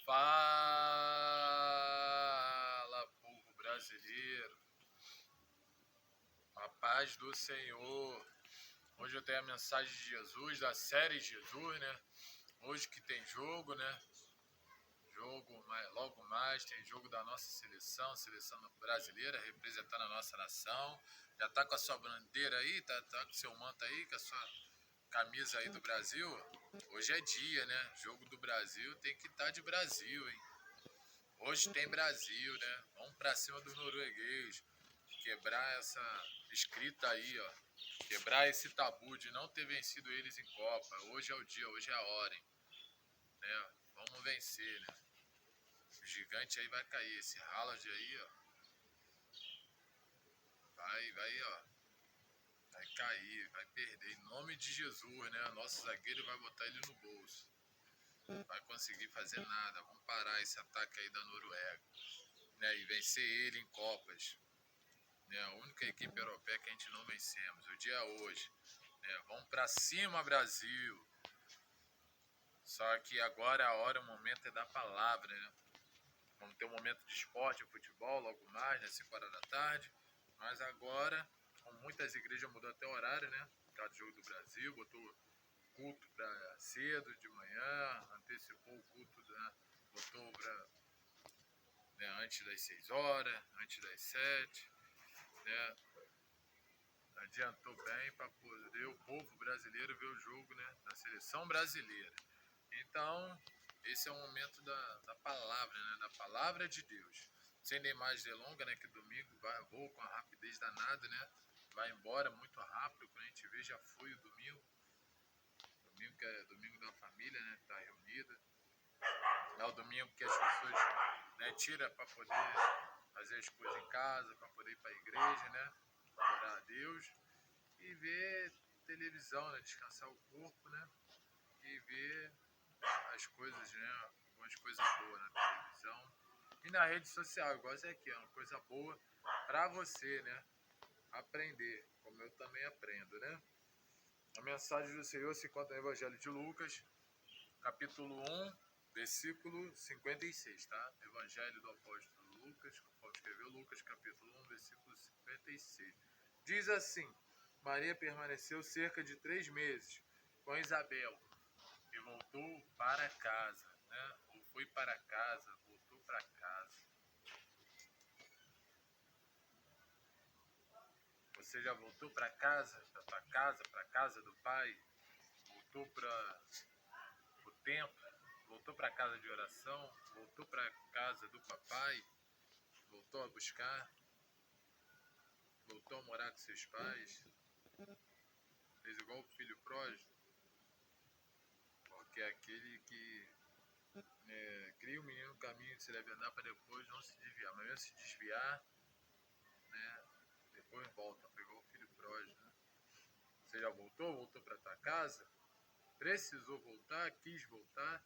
Fala, povo brasileiro, a paz do Senhor. Hoje eu tenho a mensagem de Jesus, da série Jesus, né? Hoje que tem jogo, né? Logo mais tem jogo da nossa seleção brasileira, representando a nossa nação. Já tá com a sua bandeira aí, tá com o seu manto aí, com a sua camisa aí do Brasil. Hoje é dia, né? Jogo do Brasil tem que estar de Brasil, hein? Hoje tem Brasil, né? Vamos pra cima do norueguês. Quebrar essa escrita aí, ó. Quebrar esse tabu de não ter vencido eles em Copa. Hoje é o dia, hoje é a hora, hein? Né? Vamos vencer, né? O gigante aí vai cair. Esse Haaland aí, ó. Vai, ó. Vai cair, vai perder. Em nome de Jesus, né? Nosso zagueiro vai botar ele no bolso. Vai conseguir fazer nada. Vamos parar esse ataque aí da Noruega, né? E vencer ele em Copas. É a única equipe europeia que a gente não vencemos. O dia é hoje. Vamos pra cima, Brasil. Só que agora a hora, o momento é da palavra, né? Vamos ter um momento de esporte, futebol, logo mais, às 5 horas da tarde. Mas agora, como muitas igrejas mudou até o horário, né? Por causa do jogo do Brasil, botou culto para cedo, de manhã, antecipou o culto, né? Botou para, né, antes das 6 horas, antes das 7, né? Adiantou bem para poder o povo brasileiro ver o jogo, né, da seleção brasileira. Então, esse é o momento da palavra, né, da palavra de Deus. Sem nem mais delongas, né, que domingo voa com a rapidez danada, né, vai embora muito rápido. Quando a gente vê, já foi o domingo. Domingo que é domingo da família, né, que tá reunida. É o domingo que as pessoas, né, tiram para poder fazer as coisas em casa, para poder ir para a igreja, né, orar a Deus. E ver televisão, né? Descansar o corpo, né? E ver as coisas, né? Algumas coisas boas na televisão. E na rede social, igual essa aqui, é uma coisa boa para você, né? Aprender, como eu também aprendo, né? A mensagem do Senhor se encontra no Evangelho de Lucas, capítulo 1, versículo 56, tá? Evangelho do apóstolo Lucas, conforme escreveu Lucas, capítulo 1, versículo 56. Diz assim: Maria permaneceu cerca de 3 meses com Isabel e voltou para casa, né? Ou foi para casa, voltou para casa. Você já voltou para casa, para tua casa, para a casa do Pai? Voltou para o templo? Voltou para a casa de oração? Voltou para a casa do papai? Voltou a buscar? Voltou a morar com seus pais? Fez igual o filho pródigo? Porque é aquele que cria o menino no caminho que se deve andar para depois não se desviar. Mas mesmo se desviar, né, depois volta. Pegou o filho pródigo, né? Você já voltou? Voltou para tua casa? Precisou voltar? Quis voltar?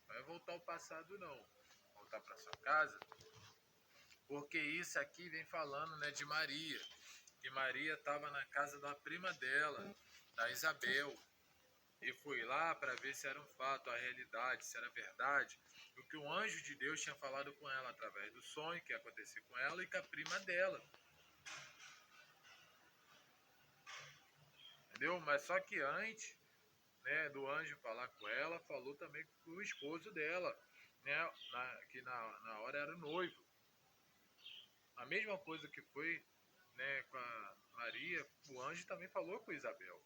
Não é voltar ao passado, não. Voltar para sua casa. Porque isso aqui vem falando, né, de Maria. Que Maria estava na casa da prima dela, da Isabel. E foi lá para ver se era um fato, a realidade, se era verdade, o que o anjo de Deus tinha falado com ela através do sonho que ia acontecer com ela e com a prima dela. Entendeu? Mas só que antes, né, do anjo falar com ela, falou também com o esposo dela, né, que na hora era o noivo. A mesma coisa que foi, né, com a Maria, o anjo também falou com Isabel.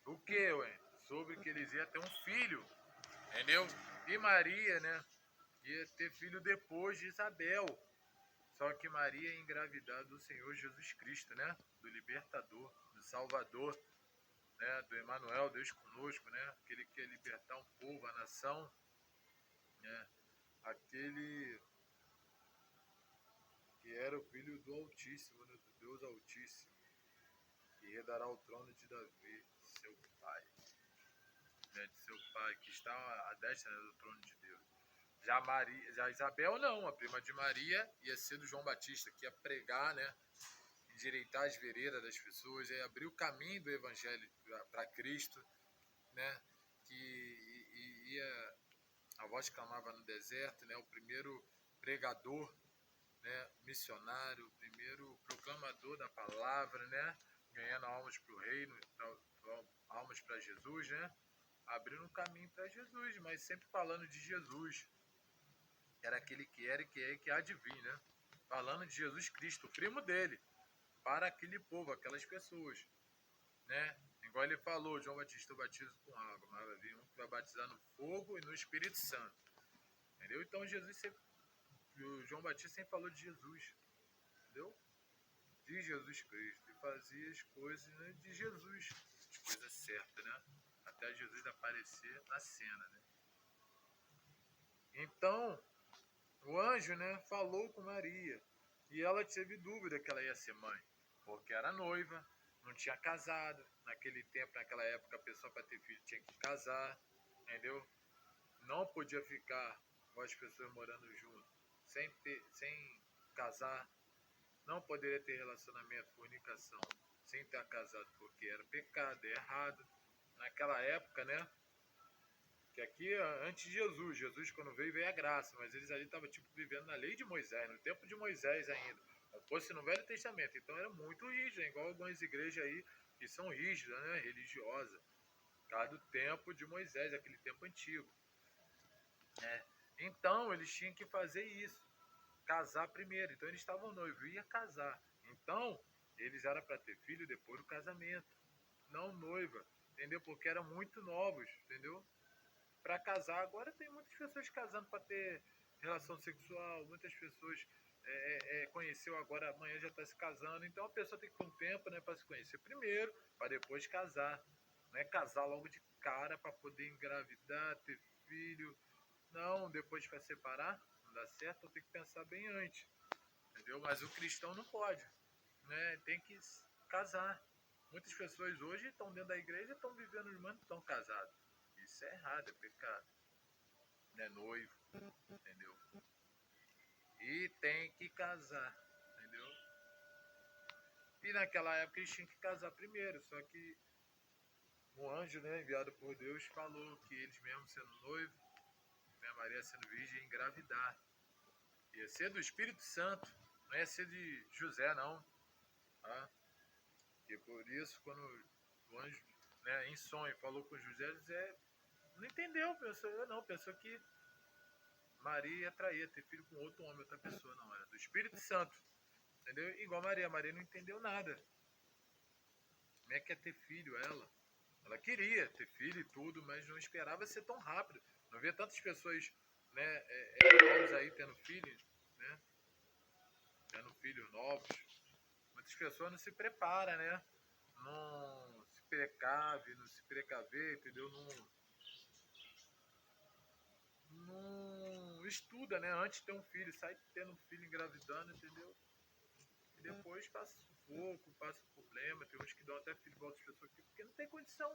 O que, ué? Sobre que eles iam ter um filho, entendeu? E Maria, né, ia ter filho depois de Isabel. Só que Maria é engravidada do Senhor Jesus Cristo, né? Do libertador, do Salvador, né? Do Emanuel, Deus conosco, né? Aquele que quer libertar um povo, a nação, né? Aquele que era o filho do Altíssimo, né? Do Deus Altíssimo, que herdará o trono de Davi, seu pai, né? De seu pai, que está à destra, né, do trono de Deus. Já Isabel não, a prima de Maria ia ser do João Batista, que ia pregar, né? Endireitar as veredas das pessoas, ia abrir o caminho do Evangelho para Cristo, né? Que ia voz clamava no deserto, né? O primeiro pregador, né? Missionário, o primeiro proclamador da palavra, né? Ganhando almas para o reino, almas para Jesus, né? Abrindo um caminho para Jesus, mas sempre falando de Jesus. Era aquele que era e que é e que há de vir, né? Falando de Jesus Cristo, o primo dele, para aquele povo, aquelas pessoas, né? Igual ele falou, João Batista, eu batizo com água, mas vai vir um que vai batizar no fogo e no Espírito Santo. Entendeu? Então Jesus sempre, o João Batista sempre falou de Jesus, entendeu? De Jesus Cristo. E fazia as coisas, né, de Jesus, as coisas certas, né? Até Jesus aparecer na cena, né? Então, o anjo, né, falou com Maria. E ela teve dúvida que ela ia ser mãe, porque era noiva, não tinha casado. Naquele tempo, naquela época, a pessoa para ter filho tinha que casar, entendeu? Não podia ficar com as pessoas morando junto sem casar. Não poderia ter relacionamento, fornicação, sem estar casado, porque era pecado, é errado. Naquela época, né? Que aqui, antes de Jesus quando veio a graça, mas eles ali estavam tipo vivendo na lei de Moisés, no tempo de Moisés ainda, como fosse no Velho Testamento. Então era muito rígido, igual algumas igrejas aí que são rígidas, né? Religiosas, por causa do tempo de Moisés, aquele tempo antigo. Então eles tinham que fazer isso, casar primeiro. Então eles estavam noivos, ia casar. Então eles eram para ter filho depois do casamento, não noiva, entendeu? Porque eram muito novos, entendeu? Para casar. Agora tem muitas pessoas casando para ter relação sexual, muitas pessoas conheceu agora, amanhã já está se casando. Então a pessoa tem que ter um tempo, né, para se conhecer primeiro, para depois casar. Não é casar logo de cara para poder engravidar, ter filho. Não, depois para separar, não dá certo, tem que pensar bem antes. Entendeu? Mas o cristão não pode, né? Tem que casar. Muitas pessoas hoje estão dentro da igreja, estão vivendo, mas não estão casados. Isso é errado, é pecado. Não é noivo, entendeu? E tem que casar, entendeu? E naquela época eles tinham que casar primeiro, só que um anjo, né, enviado por Deus, falou que eles mesmos sendo noivos, né, Maria sendo virgem, ia engravidar. Ia ser do Espírito Santo, não ia ser de José, não. Tá? E por isso, quando o anjo, né, em sonho, falou com José, José não entendeu, pensou que Maria ia trair, ter filho com outro homem, outra pessoa, não, era do Espírito Santo, entendeu? Igual Maria não entendeu nada. Como é que é ter filho, ela queria ter filho e tudo, mas não esperava ser tão rápido, não vê tantas pessoas, né, novos aí tendo filho, né, tendo filhos novos, muitas pessoas não se preparam, né, não se precave, não se precaver, entendeu, não estuda, né? Antes de ter um filho, sai tendo um filho engravidando, entendeu? E depois passa sufoco, passa problema. Tem uns que dão até filho para outras pessoas aqui, porque não tem condição.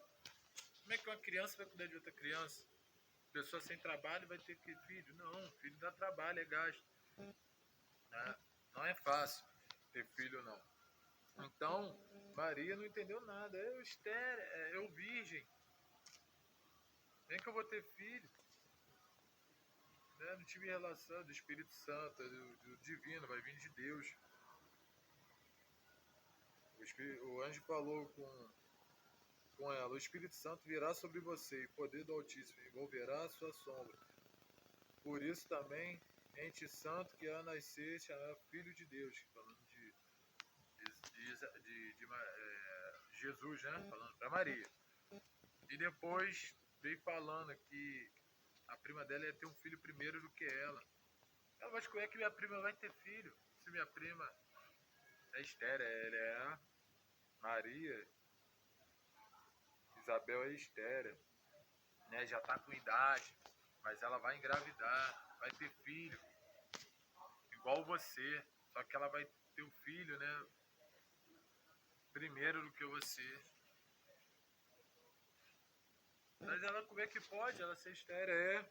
Como é que uma criança vai cuidar de outra criança? Pessoa sem trabalho vai ter que filho? Não, filho dá trabalho, é gasto. Né? Não é fácil ter filho, não. Então, Maria não entendeu nada. Eu estéril, eu virgem. Nem que eu vou ter filho. Né? Não tive relação do Espírito Santo, do divino, vai vir de Deus. O anjo falou com ela: o Espírito Santo virá sobre você, e o poder do Altíssimo envolverá a sua sombra. Por isso também, ente santo que há nascer será filho de Deus. Falando de Jesus, né? Falando para Maria. E depois veio falando que a prima dela ia ter um filho primeiro do que ela. Ela vai escolher que minha prima vai ter filho. Se minha prima é estéril, ela é Maria, Isabel é estéril, né? Já tá com idade, mas ela vai engravidar, vai ter filho, igual você, só que ela vai ter o filho, né? Primeiro do que você. Mas ela, como é que pode? Ela ser estéril?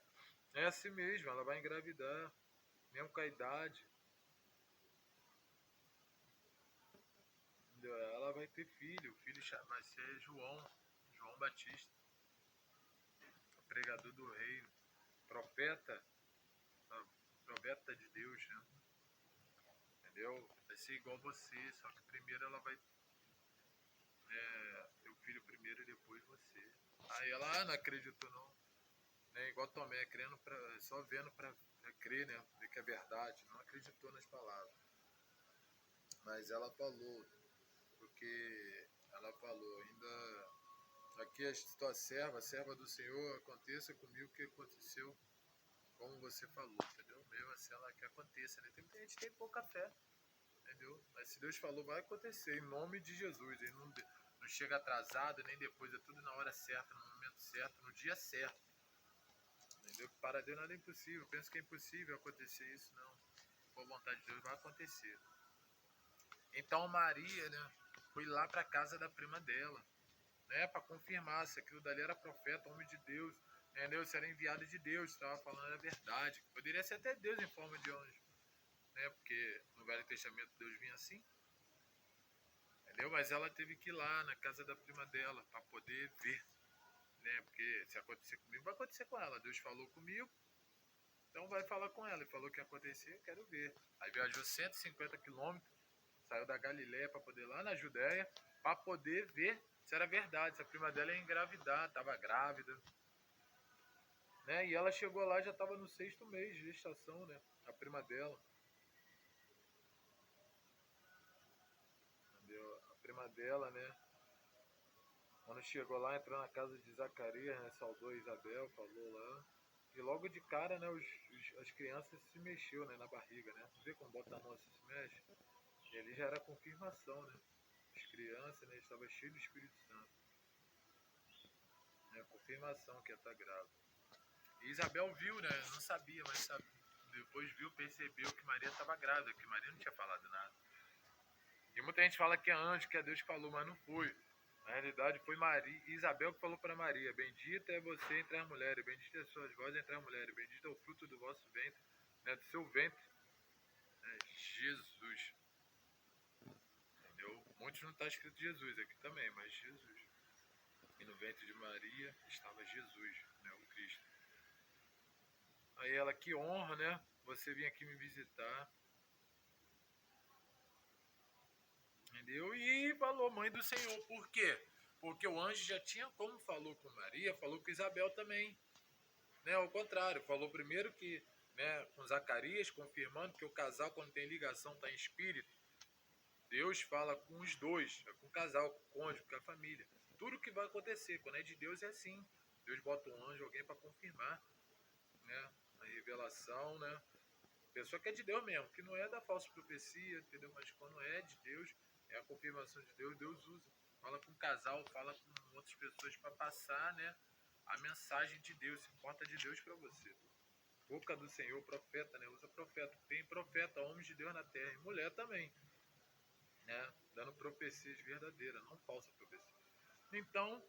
É assim mesmo, ela vai engravidar, mesmo com a idade. Ela vai ter filho, o filho vai ser João Batista, o pregador do reino, profeta de Deus, né? Entendeu? Vai ser igual você, só que primeiro ela vai ter o filho primeiro e depois você. Aí ela, não acreditou não. Né? Igual Tomé, crendo só vendo pra crer, né? Ver que é verdade. Não acreditou nas palavras. Mas ela falou, porque ela falou, ainda aqui a tua serva do Senhor, aconteça comigo o que aconteceu, como você falou, entendeu? Mesmo assim ela quer que aconteça, né? Tem muita gente que tem pouca fé, entendeu? Mas se Deus falou, vai acontecer, em nome de Jesus. Ele não chega atrasado, nem depois, é tudo na hora certa, no momento certo, no dia certo. Entendeu? Para Deus nada é impossível. Eu penso que é impossível acontecer isso, não. Com a vontade de Deus vai acontecer. Então Maria, né, foi lá para a casa da prima dela, né, para confirmar se aquilo dali era profeta, homem de Deus, entendeu? Se era enviado de Deus, estava falando a verdade. Poderia ser até Deus em forma de anjo, né? Porque no Velho Testamento Deus vinha assim, entendeu? Mas ela teve que ir lá na casa da prima dela para poder ver, né? Porque se acontecer comigo, vai acontecer com ela. Deus falou comigo, então vai falar com ela. Ele falou que ia acontecer, eu quero ver. Aí viajou 150 quilômetros, saiu da Galileia para poder ir lá na Judéia, para poder ver se era verdade, se a prima dela ia engravidar, estava grávida, né? E ela chegou lá, já estava no 6º mês de gestação, né? A prima dela, entendeu? A prima dela, né? Quando chegou lá, entrou na casa de Zacarias, né? Saudou Isabel, falou lá. E logo de cara, né? As crianças se mexeu, né? Na barriga, né? Vê como bota a mão assim, se mexe? E ali já era confirmação, né? As crianças, né? Estavam cheias do Espírito Santo. Né? Confirmação que ia estar grávida. E Isabel viu, né? Não sabia, mas depois viu, percebeu que Maria estava grávida, que Maria não tinha falado nada. E muita gente fala que é anjo, que é Deus que falou, mas não foi. Na realidade foi Maria, Isabel que falou para Maria: bendita é você entre as mulheres, bendita é a sua voz entre as mulheres, bendito é o fruto do vosso ventre, né? Do seu ventre, né? Jesus. Entendeu? Muitos não está escrito Jesus aqui também, mas Jesus. E no ventre de Maria estava Jesus, né? O Cristo. Aí ela, que honra, né? Você vir aqui me visitar. Entendeu? E falou, mãe do Senhor. Por quê? Porque o anjo já tinha, como falou com Maria, falou com Isabel também. Né? Ao contrário, falou primeiro que, né, com Zacarias, confirmando que o casal, quando tem ligação, está em espírito. Deus fala com os dois, com o casal, com o cônjuge, com a família. Tudo que vai acontecer, quando é de Deus é assim. Deus bota um anjo, alguém para confirmar, né? A revelação, né? Pessoa que é de Deus mesmo, que não é da falsa profecia, entendeu? Mas quando é de Deus, é a confirmação de Deus, Deus usa. Fala com o casal, fala com outras pessoas para passar, né, a mensagem de Deus, se importa de Deus para você. Boca do Senhor, profeta, né? Usa profeta. Tem profeta, homens de Deus na terra, e mulher também, né? Dando profecias verdadeiras, não falsa profecia. Então,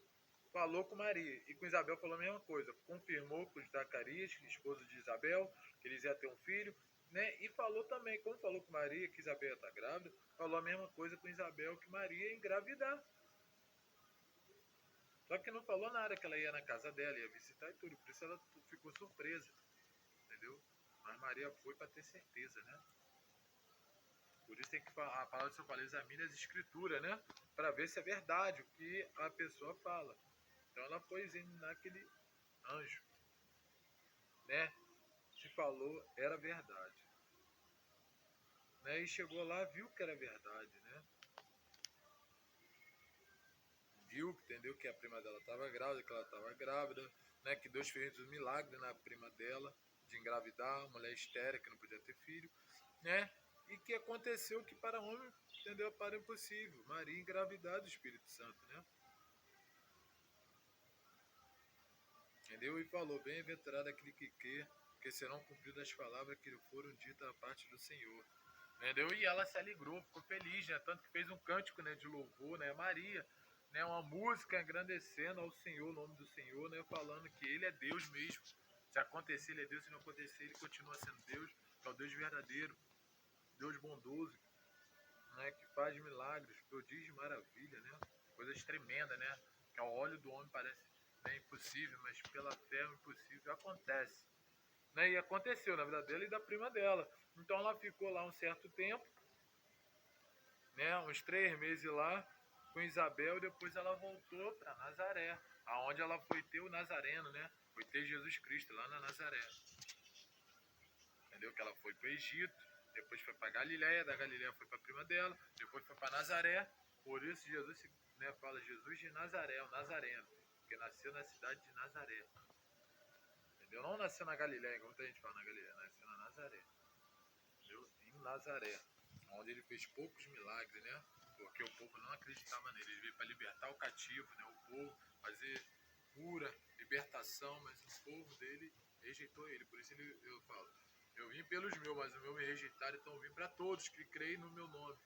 falou com Maria. E com Isabel falou a mesma coisa. Confirmou com Zacarias, esposo de Isabel, que eles iam ter um filho. Né? E falou também, como falou com Maria, que Isabel está grávida, falou a mesma coisa com Isabel, que Maria ia engravidar. Só que não falou nada, que ela ia na casa dela, ia visitar e tudo. Por isso ela ficou surpresa. Entendeu? Mas Maria foi para ter certeza, né? Por isso tem que falar, a palavra do Senhor fala, examine as escrituras, né? Para ver se é verdade o que a pessoa fala. Então ela foi naquele anjo, né? Se falou, era verdade. Né? E chegou lá, viu que era verdade, né? Viu, entendeu que a prima dela estava grávida, que ela estava grávida, né? Que Deus fez um milagre na prima dela de engravidar, mulher estéril que não podia ter filho, né? E que aconteceu que para homem, entendeu? Para impossível. Maria engravidar do Espírito Santo, né? Entendeu? E falou, bem-aventurado aquele que crê, que serão cumpridas as palavras que lhe foram ditas da parte do Senhor. Entendeu? E ela se alegrou, ficou feliz, né? Tanto que fez um cântico, né, de louvor, né? Maria, né? Uma música agradecendo ao Senhor, o nome do Senhor, né? Falando que Ele é Deus mesmo. Se acontecer, Ele é Deus. Se não acontecer, Ele continua sendo Deus. Que é o Deus verdadeiro, Deus bondoso, né? Que faz milagres, prodígio e maravilha, né? Coisas tremendas, né? Que ao olho do homem parece, né, impossível, mas pela fé o impossível acontece. né? E aconteceu na vida dela e da prima dela. Então ela ficou lá um certo tempo, né? Uns 3 meses lá com Isabel e depois ela voltou para Nazaré, aonde ela foi ter o Nazareno, né? Foi ter Jesus Cristo lá na Nazaré. Entendeu? Que ela foi para o Egito, depois foi para Galiléia, da Galiléia foi para a prima dela, depois foi para Nazaré. Por isso Jesus, né, fala Jesus de Nazaré, o Nazareno, porque nasceu na cidade de Nazaré. Entendeu? Não nasceu na Galiléia, como muita gente fala na Galiléia, nasceu na Nazaré. Entendeu? Em Nazaré, onde ele fez poucos milagres, né? Porque o povo não acreditava nele. Ele veio para libertar o cativo, né? O povo, fazer cura, libertação, mas o povo dele rejeitou ele. Por isso eu falo, eu vim pelos meus, mas o meu me rejeitaram, então eu vim para todos que creem no meu nome.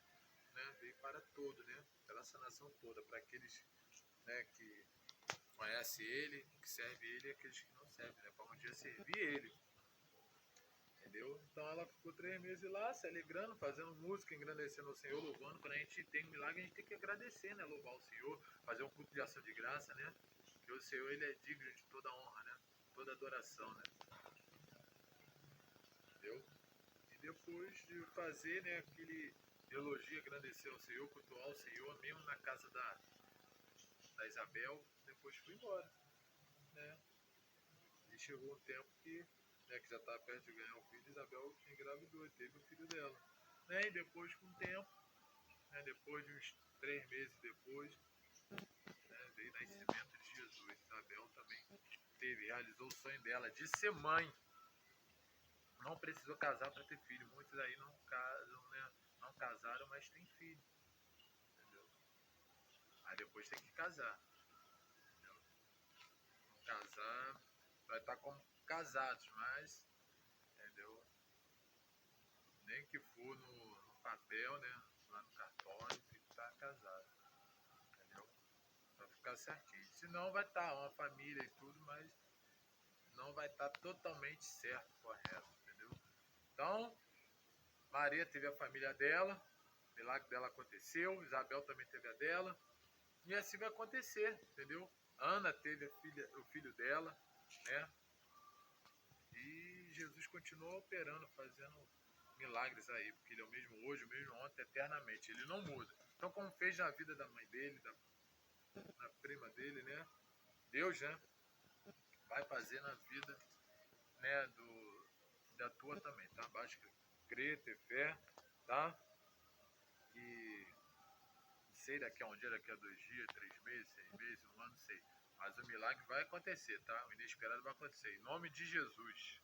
Né? Veio para todo, né? Pela essa nação toda, para aqueles, né, que conhecem ele, que servem ele e aqueles que não servem, né? Para um dia servir ele. Entendeu? Então ela ficou 3 meses lá, se alegrando, fazendo música, engrandecendo o Senhor, louvando. Quando a gente tem um milagre, a gente tem que agradecer, né? Louvar o Senhor, fazer um culto de ação de graça, né? Porque o Senhor, ele é digno de toda honra, né? Toda adoração, né? Entendeu? E depois de fazer, né, aquele elogio, agradecer ao Senhor, cultuar ao Senhor, mesmo na casa da Isabel, depois fui embora, né? E chegou um tempo que, né, que já estava perto de ganhar o filho, Isabel engravidou e teve o filho dela. Né? E depois, com o tempo, né, depois de uns 3 meses depois, né, veio o nascimento de Jesus. Isabel também realizou o sonho dela de ser mãe. Não precisou casar para ter filho. Muitos aí não casam, né? Não casaram, mas tem filho. Entendeu? Aí depois tem que casar. Entendeu? Não casar, vai estar como casados, mas, entendeu? Nem que for no papel, né? Lá no cartório, tem que estar casado. Entendeu? Pra ficar certinho. Senão vai estar uma família e tudo, mas não vai estar totalmente certo, correto, entendeu? Então, Maria teve a família dela, o milagre dela aconteceu, Isabel também teve a dela, e assim vai acontecer, entendeu? Ana teve o filho dela, né? E Jesus continua operando, fazendo milagres aí, porque ele é o mesmo hoje, o mesmo ontem, eternamente, ele não muda. Então, como fez na vida da mãe dele, da prima dele, né? Deus, né? Vai fazer na vida, né, da tua também, tá? Basta crer, ter fé, tá? E sei daqui a um dia, daqui a 2 dias, 3 meses, 6 meses, um ano, sei. Mas o milagre vai acontecer, tá? O inesperado vai acontecer. Em nome de Jesus.